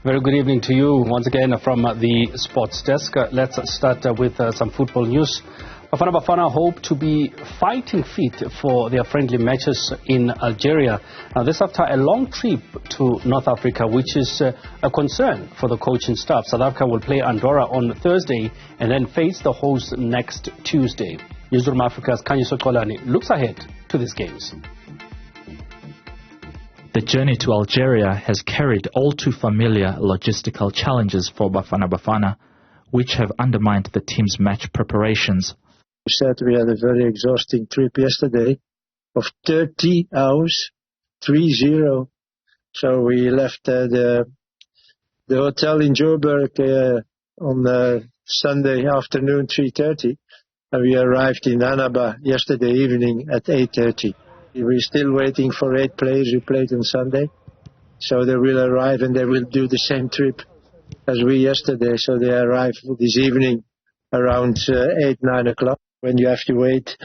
Very good evening to you once again from the sports desk. Let's start with some football news. Bafana Bafana hope to be fighting fit for their friendly matches in Algeria. Now, this after a long trip to North Africa, which is a concern for the coaching staff. South Africa will play Andorra on Thursday and then face the host next Tuesday. Newzroom Afrika's Kanyiso Colani looks ahead to these games. The journey to Algeria has carried all too familiar logistical challenges for Bafana Bafana, which have undermined the team's match preparations. We said we had a very exhausting trip yesterday of 30 hours, 3-0. So we left the hotel in Joburg on Sunday afternoon, 3:30, and we arrived in Annaba yesterday evening at 8:30. We're still waiting for 8 players who played on Sunday. So they will arrive and they will do the same trip as we yesterday. So they arrive this evening around 8, 9 o'clock. When you have to wait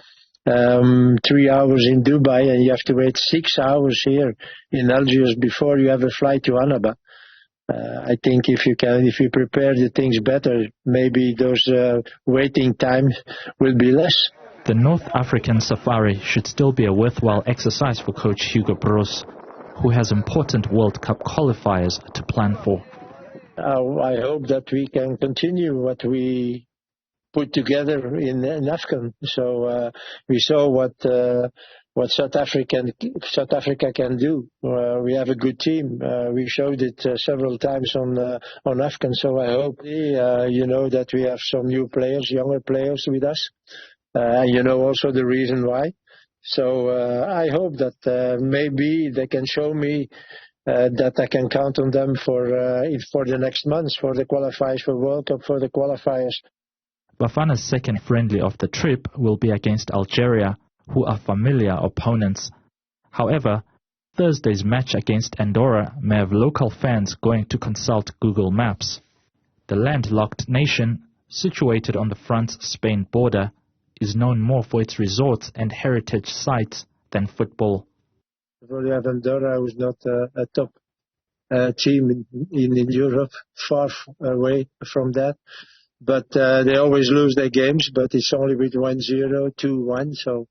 3 hours in Dubai and you have to wait 6 hours here in Algiers before you have a flight to Annaba. I think if you prepare the things better, maybe those waiting times will be less. The North African safari should still be a worthwhile exercise for coach Hugo Broos, who has important World Cup qualifiers to plan for. I hope that we can continue what we put together in AFCON. So we saw what South Africa can do. We have a good team. We showed it several times on AFCON. So I hope that we have some new players, younger players with us. Also the reason why. So I hope that maybe they can show me that I can count on them for the next months, for the qualifiers for World Cup, for the qualifiers. Bafana's second friendly of the trip will be against Algeria, who are familiar opponents. However, Thursday's match against Andorra may have local fans going to consult Google Maps. The landlocked nation, situated on the France-Spain border, is known more for its resorts and heritage sites than football. We have Andorra, who's not a top team in Europe, far away from that. But they always lose their games, but it's only with 1-0, 2-1, so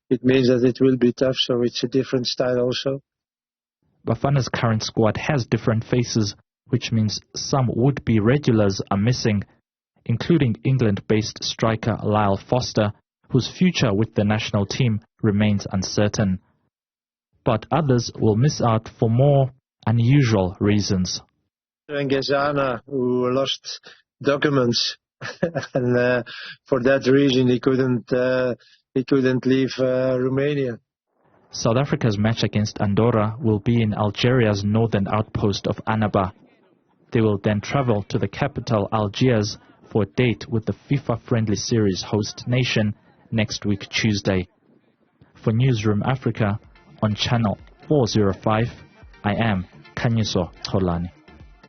it means that it will be tough, so it's a different style also. Bafana's current squad has different faces, which means some would-be regulars are missing, including England-based striker Lyle Foster, whose future with the national team remains uncertain. But others will miss out for more unusual reasons. Ngezana, who lost documents, and for that reason he couldn't leave Romania. South Africa's match against Andorra will be in Algeria's northern outpost of Annaba. They will then travel to the capital Algiers for a date with the FIFA Friendly Series host nation next week Tuesday. For Newzroom Afrika on channel 405, I am Kanyiso Colani.